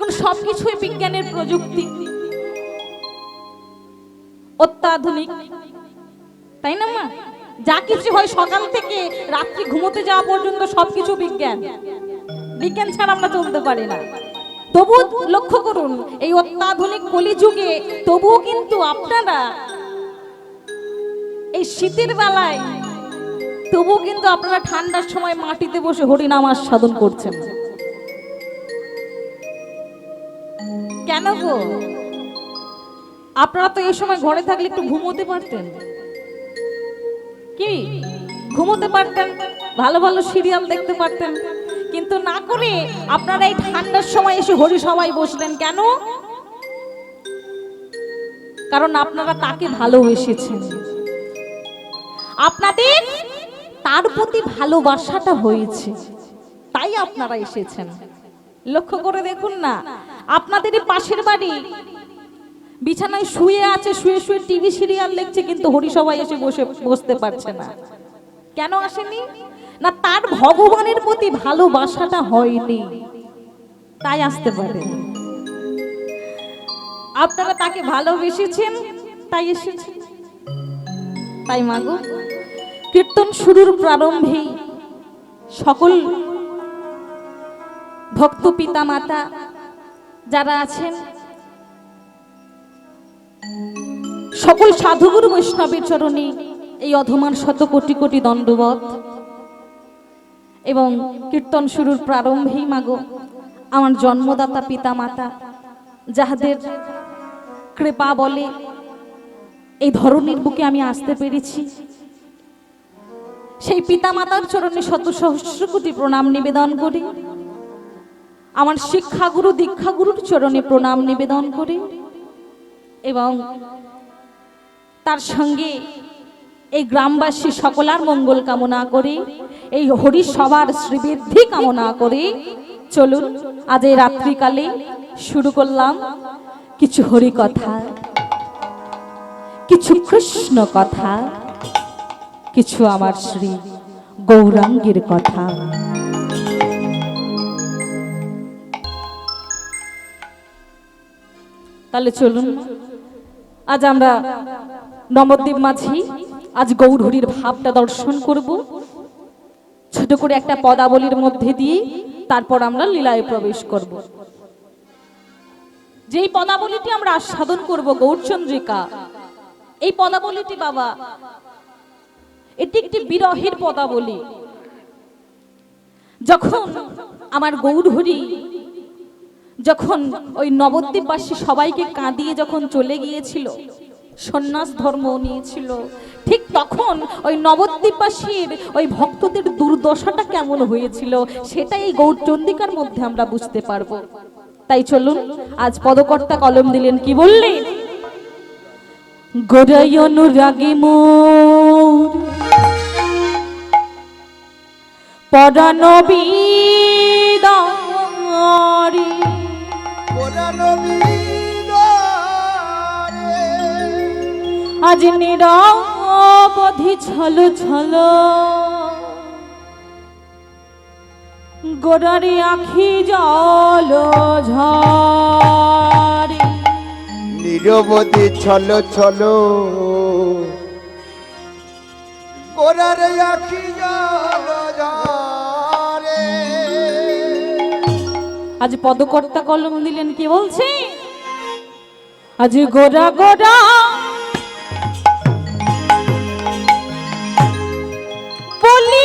এখন সবকিছুই বিজ্ঞানের প্রযুক্তি, অত্যাধুনিক, তাই না মা? যা কিছু হয় সকাল থেকে রাত্রি ঘুমোতে যাওয়া পর্যন্ত সবকিছু বিজ্ঞান। বিজ্ঞান ছাড়া আমরা চলতে পারি না। তবু লক্ষ্য করুন, এই অত্যাধুনিক কলিযুগে তবুও কিন্তু আপনারা এই শীতের বেলায় তবুও কিন্তু আপনারা ঠান্ডার সময় মাটিতে বসে হরিনাম আস্বাদন করছেন। কেন গো? আপনারা তো এই সময় ঘরে থাকলে একটু ঘুমোতে পারতেন, কি ঘুমোতে পারতেন, ভালো ভালো সিরিয়াল দেখতে পারতেন, কিন্তু না করে আপনারা এই ঠান্ডার সময় এসে হরি সবাই বসলেন কেন? কারণ আপনারা তাকে ভালোবেসেছেন, আপনাদের তার প্রতি ভালোবাসাটা হয়েছে, তাই আপনারা এসেছেন। লক্ষ্য করে দেখুন না, আপনাদেরই পাশের বাড়ি বিছানায় শুয়ে আছে, শুয়ে শুয়ে টিভি সিরিয়াল দেখছে, কিন্তু হরিসভায় এসে বসতে পারছে না। কেন আসেনি? না, তার ভগবানের প্রতি ভালোবাসাটা হয়নি, তাই আসতে পারে। আপনারা তাকে ভালোবেসেছেন, তাই এসেছেন। তাই মাগো, কীর্তন শুরুর প্রারম্ভেই সকল ভক্ত পিতা মাতা যারা আছেন, সকল সাধুগুরু বৈষ্ণবের চরণে এই অধমান শত কোটি কোটি দণ্ডবত। এবং কীর্তন শুরুর প্রারম্ভেই মাগো, আমার জন্মদাতা পিতা মাতা যাহাদের কৃপা বলে এই ধরনের বুকে আমি আসতে পেরেছি, সেই পিতা মাতার চরণে শত সহস্র কোটি প্রণাম নিবেদন করি। আমার শিক্ষাগুরু দীক্ষাগুরুর চরণে প্রণাম নিবেদন করি, এবং তার সঙ্গে এই গ্রামবাসী সকলার মঙ্গল কামনা করে, এই হরি সবার শ্রীবৃদ্ধি কামনা করে চলুন আজ এই রাত্রিকালে শুরু করলাম কিছু হরি কথা, কিছু কৃষ্ণ কথা, কিছু আমার শ্রী গৌরাঙ্গের কথা। তাহলে চলুন আজ আমরা নবদ্বীপ মাঝি আজ গৌরহরির ভাবটা দর্শন করব, ছোট করে একটা পদাবলীর মধ্যে দিয়ে তারপর আমরা লীলায় প্রবেশ করব। যেই পদাবলীটি আমরা আস্বাদন করব গৌরচন্দ্রিকা, এই পদাবলীটি বাবা এটি একটি বিরহের পদাবলী। যখন আমার গৌরহরি যখন ওই নবদ্বীপবাসী সবাইকে কাঁদিয়ে যখন চলে গিয়েছিল, সন্ন্যাস ধর্ম নিয়েছিল, ঠিক তখন ওই নবদ্বীপবাসীর ওই ভক্তদের দুর্দশাটা কেমন হয়েছিল সেটা এই গৌরচন্দ্রিকার মধ্যে আমরা বুঝতে পারবো। তাই চলুন আজ পদকর্তা কলম দিলেন, কি বললেন? গোরাই অনুরাগী মোর পরানবিদারি, আজ নিরবধি ছল ছল গোরারি আখি জল ঝরে, নিরবধি ছল ছল গোরারি আখি জল ঝরে। আজ পদকর্তা কলম দিলেন, কি বলছে? আজ গোরা গোরা বলি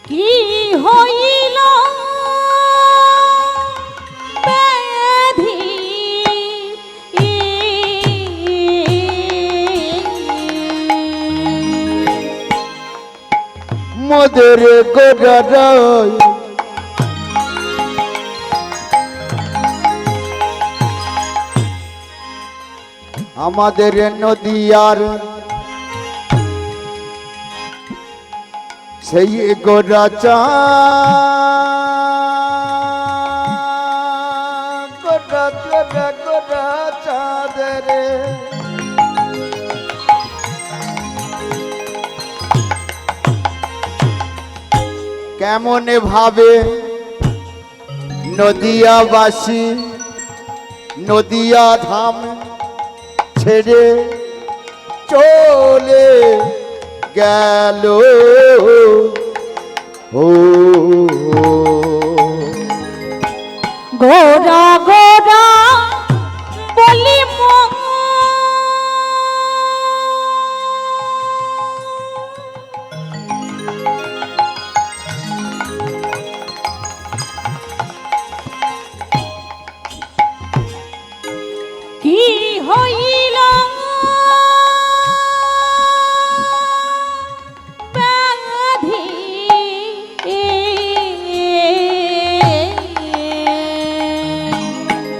কি হইল ব্যাধি, মোদের গোরাই আমাদের নদীয়ার সেই গোরা চা গোরা গোরা গোরা চাঁদের কেমন ভাবে নদিয়াবাসী নদিয়া ধাম ছেড়ে চলে গেল ও গোরা গোরা বলি কি হইল ব্যাধি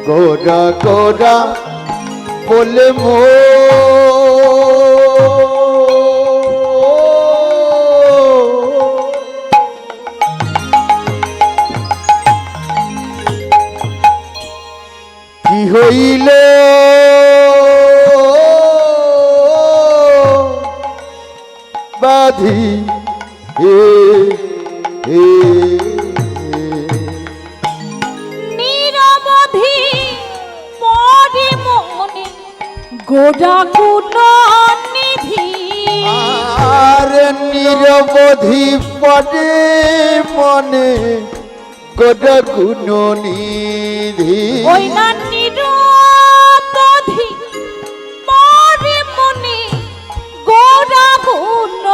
গোরা গোরা বলে মো কি হইল বাধি এ এ নিরবধি পরে মনে গোরা গুণ নিধি আর নিরবধি পড়ে মনে গোরা গুণ নিধি ওই না নিরবধি পরে মনে গোরা গুণ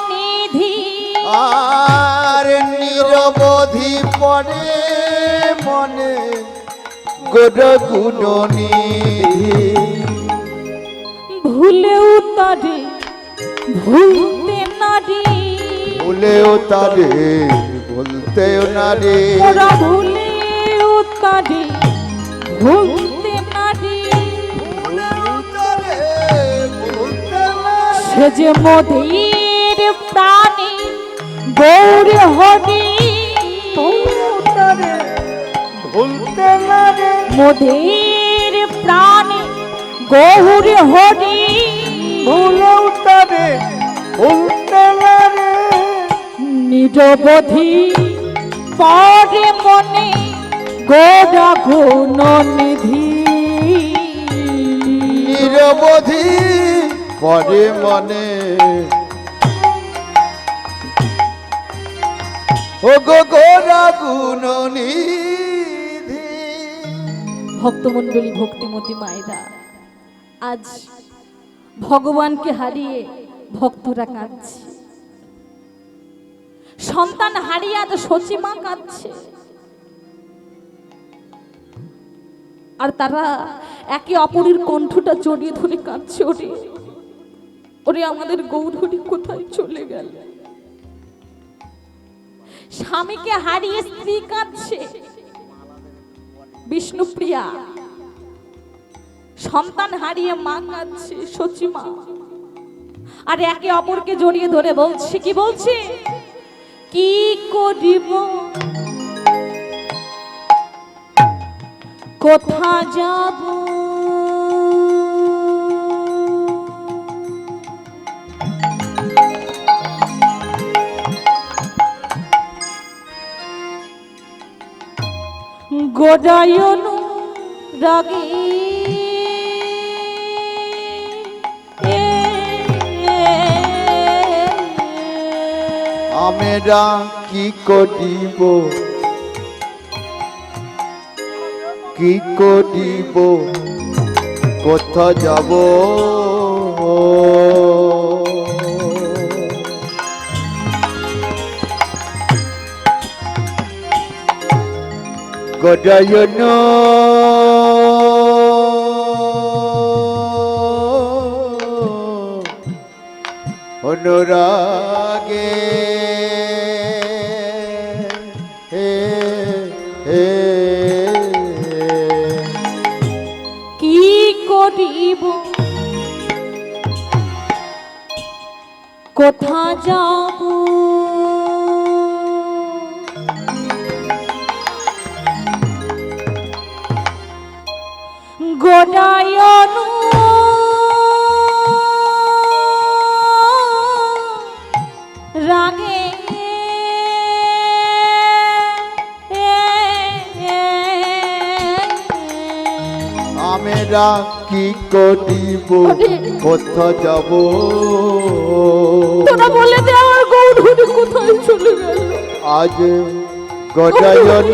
নিধি আর নিরবধি পড়ে মনে গোরা গুণ নিধি ভুলেও তারে ভুলতে নারী ভুলেও তারে বলতেও না রে ওরা ভুলেও তারে ভুলতে নারী সে যে মধুর প্রাণী গৌর হরি ভুলতে না রে মধুর প্রাণী গৌর হরি ভুলেও তারে ভুলতে না রে নিরবধি পরে মনে গোরা গুণ নিধি নিরবধি পরে মনে ও গো গোরা গুণ নিধি ভক্তমণ্ডলী ভক্তিমতী মায়েরা আজ ভগবানকে হারিয়ে ভক্তরা কাঁদছে, সন্তান হারিয়ে আজ সচিমা কাঁদছে, আর তারা একে অপরের কণ্ঠটা জড়িয়ে ধরে কাঁদছে, ওরে ওরে আমাদের গৌরহরি কোথায় চলে গেল। স্বামীকে হারিয়ে স্ত্রী কাঁদছে বিষ্ণুপ্রিয়া, সন্তান হারিয়ে মা কাঁদছে সচিমা, আর একে অপরকে জড়িয়ে ধরে বলছে, কি বলছে, কি করিব কোথা যাব গোদায়ন রাগে আমরা কি করিব কি করিব কোথা যাব গদায়ন অনুরাগে কি করিব কোথা যাব গোনায়ন রাগে আমরা কি করিব কোথা যাব তোরা বলে দে আমার গৌরহরি কোথায় চলে গেল আজ গজায়ন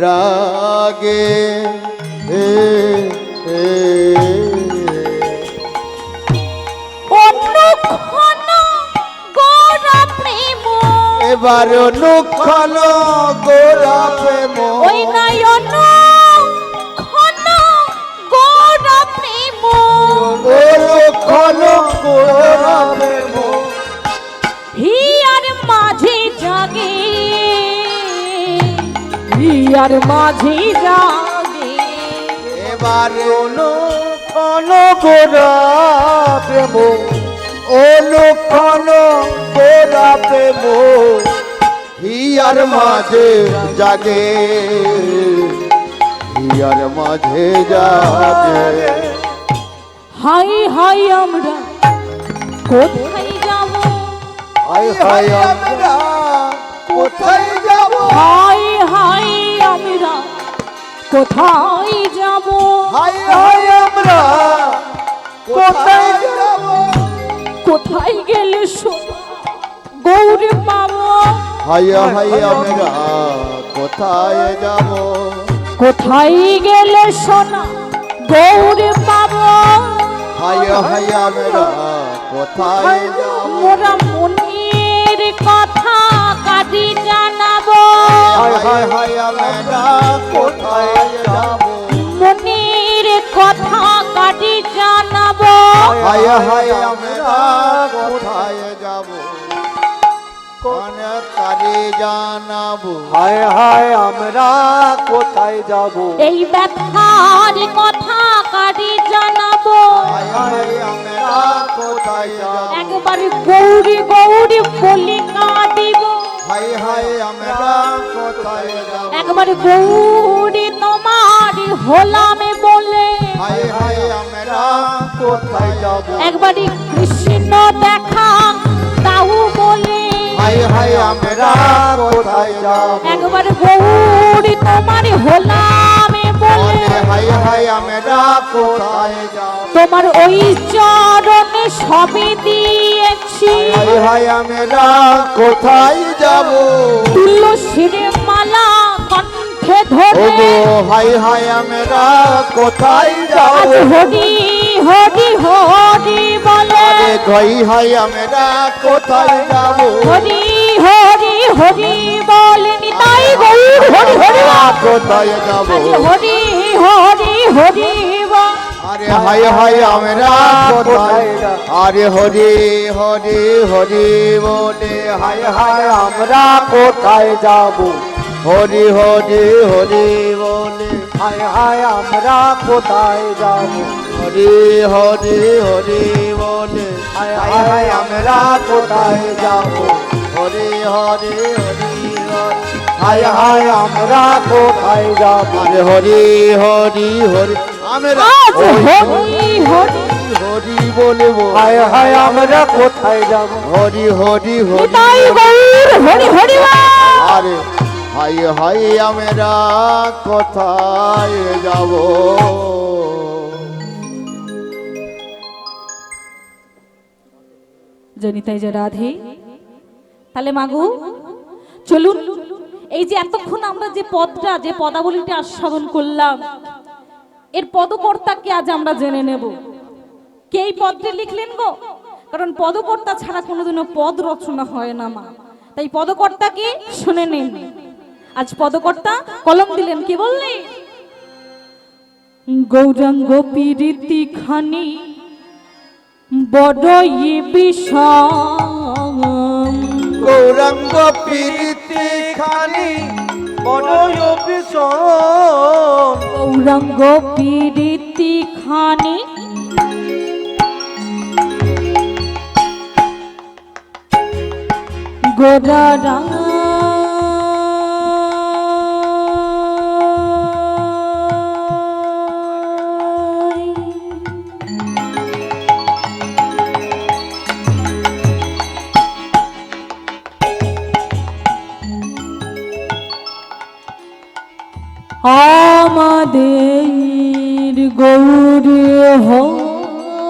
রাগে অনুক্ষণ গোরা প্রেম এবার অনুক্ষণ গোরা প্রেম ওই নয়ন ক্ষণ গোরা প্রেম অনুক্ষণ গোরা প্রেম হিয়ার মাঝে জাগে হিয়ার মাঝে জাগে এবার অনুক্ষণ গোরা প্রেম অনুক্ষণ গোরা প্রেম হিয়ার মাঝে জাগে হিয়ার মাঝে জাগে হাই হাই আমরা কোথায় যাব হাই হাই আমরা কোথায় যাব হাই হাই আমরা কোথায় যাব হাই হাই আমরা কোথায় যাব কোথায় গেলে সোনা গৌরী পাবো হাই হাই আমরা কোথায় যাব কোথায় গেলে সোনা গৌরী পাবো হাই হাই আমরা কোথায় যাব মোরা মনের কথা কাটি জানাবো হাই হাই হাই আমরা কোথায় যাব মনের কথা কাটি জানাবো হাই হাই আমরা কোথায় যাব কোন তারে জানাবো হায় হায় আমরা কোথায় যাব এই ব্যথার কথা কাটি জানাবো হাই হাই আমরা কোথায় যাব একবার গৌরী গৌরী বলি কাঁদিব হাই হাই আমরা কোথায় যাব একবার গৌরী তোমার হলামে বলে হাই হাই আমরা কোথায় যাব একবার কৃষ্ণ দেখা তাও বলে হাই হাই আমরা কোথায় যাব একবার গৌরী তোমার হলামে বলে হাই হাই আমরা কোথায় যাব তোমার ওই চরণে সবই দিয়েছি হাই হাই আমরা কোথায় যাব তুলসীর মালা কণ্ঠে ধরে ওগো হাই হাই আমরা কোথায় যাব আজ হরি হরি হরি বলে আরে গই হাই আমরা কোথায় যাব হরি হরি হরি বলে নিতাই গৌর হরি হরি বল। কোথায় যাব আজ হরি হরি হরি বল। আরে হাই হাই আমরা কোথায় যাব আরে হরি হরি হরি বলে হাই হাই আমরা কোথায় যাব হরি হরি হরি বলে হায় হায় আমরা কোথায় যাব হরি হরি হরি বলে হায় হায় আমরা কোথায় যাব হরি হরি হরি বলে হায় হায় আমরা কোথায় যাব আরে হরি হরি হরি আমরা আজ ওই হরি হরি হরি বলবো হায় হায় আমরা কোথায় যাব হরি হরি হরি নিতাই গৌর হরি হরি বল। আরে হাই হাই আমরা কোথায় যাব জনিতাই যে রাধে তাহলে মাগু চলুন এই যে এতক্ষণ আমরা যে পদটা যে পদাবলীটা আস্বাদন করলাম এর পদকর্তাকে আজ আমরা জেনে নেব কে এই পদটি লিখলেন গো কারণ পদকর্তা ছাড়া কোনোদিনও পদ রচনা হয় না মা তাই পদকর্তাকে শুনে নিন আজ পদকর্তা কলম দিলেন কি বললেন গৌরাঙ্গ পীরিতি খানি বড়ই বিষম গৌরাঙ্গ প্রীতি খানি বড়ই ভীষণ গৌরাঙ্গ পীরিতি খানি গোরা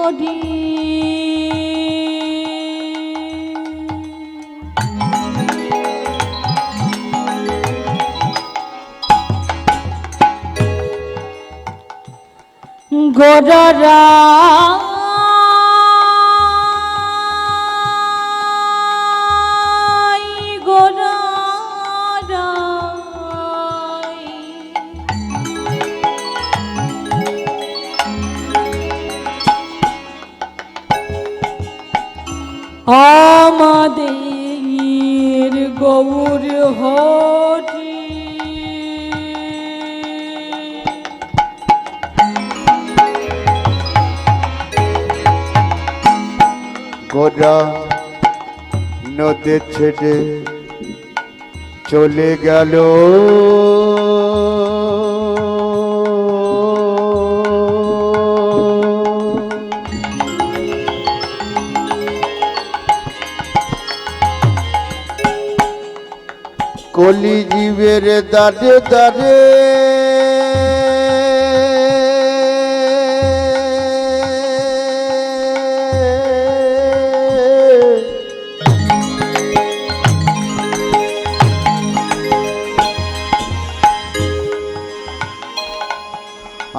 হরি। গোরা আমাদের গৌর হরি। গোরা নদী ছেড়ে চলে গেল, কলি জীবের দাঁড়ে দাঁড়ে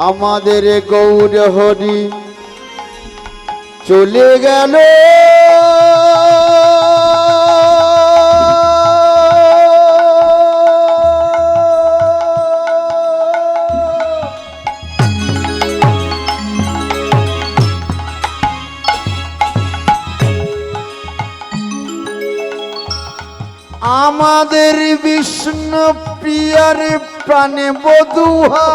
আমাদের গৌর হরি চলে গেল। আমাদের বিষ্ণু প্রিয়ার প্রাণে বধূহা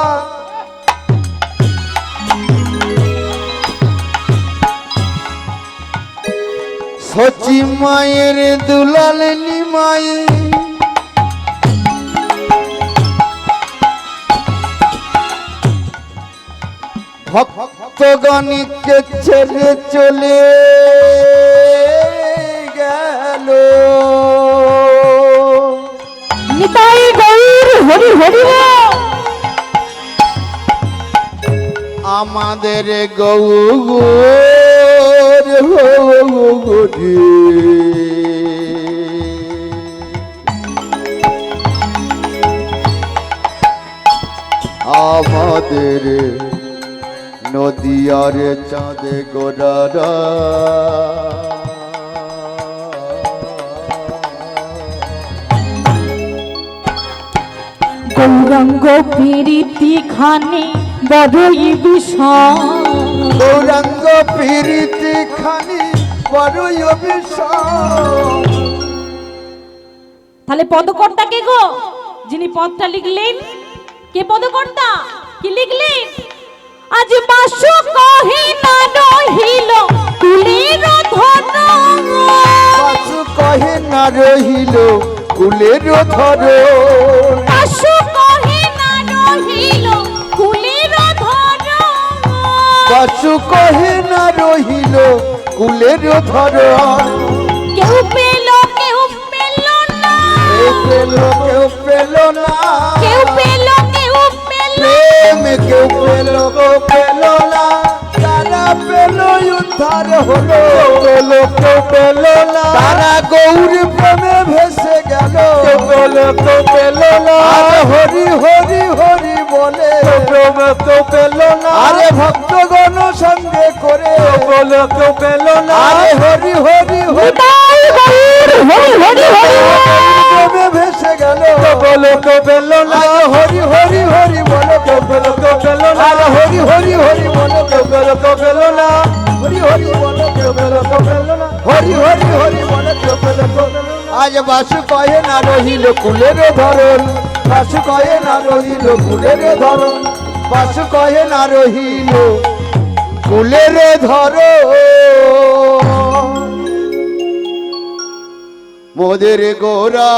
সচি মায়ের দুলাল নিমাই, ভক্তগণকে ছেড়ে চলে গেল। নিতাই গৌর হরি হরি। আমাদের গৌর হরি আমাদের নদিয়ার চাঁদে গোরারা গৌরাঙ্গ প্রীতি খানে বড়ই বিষয়। গৌরাঙ্গ প্রীতি খানি বড়ই বিষয়। তাহলে পদকর্তা কে গো? যিনি পদটা লিখলেন কে পদকর্তা? কি লিখলেন? আজ বাসু কহি না রহিল কুলের ধন, বাসু কহে না রহিল কুলের ধর, বাসু কহি না রহিল কুলের ধন, বাসু কহে না রহিল কুলের ধর। কেউ পেল কেউ পেল না, কেউ পেল কেউ পেল না, কেউ পেল কেউ পেল, প্রেম কেউ পেল কেউ পেল না, তারা পেল উদ্ধার হলো। পেল কেউ পেল না, তারা গৌর প্রেমে ভেসে গেল। কেউ পেল কেউ পেল না, আরে হরি হরি হরি বলে প্রেম কেউ পেল না, আরে ভক্তগণ সঙ্গে করে পেল কেউ পেল না, আরে হরি হরি হরি হরি হরি হরি। প্রেমে ভেসে গেল। বলো কেউ পেল না, হরি হরি হরি বলো কেউ পেল কেউ পেল না, আরে হরি হরি হরি বলো কেউ পেল কেউ পেল না, হরি হরি বলো কেউ পেল কেউ পেল না, হরি হরি হরি বলো কেউ পেল কেউ পেল না। আজ বাসু কয়ে না রহিল কুলের ধরন, বাসু কয়ে না রহিল কুলের ধরন, বাসু কয়ে না রহিল কুলের ধরন। মোদের গোরা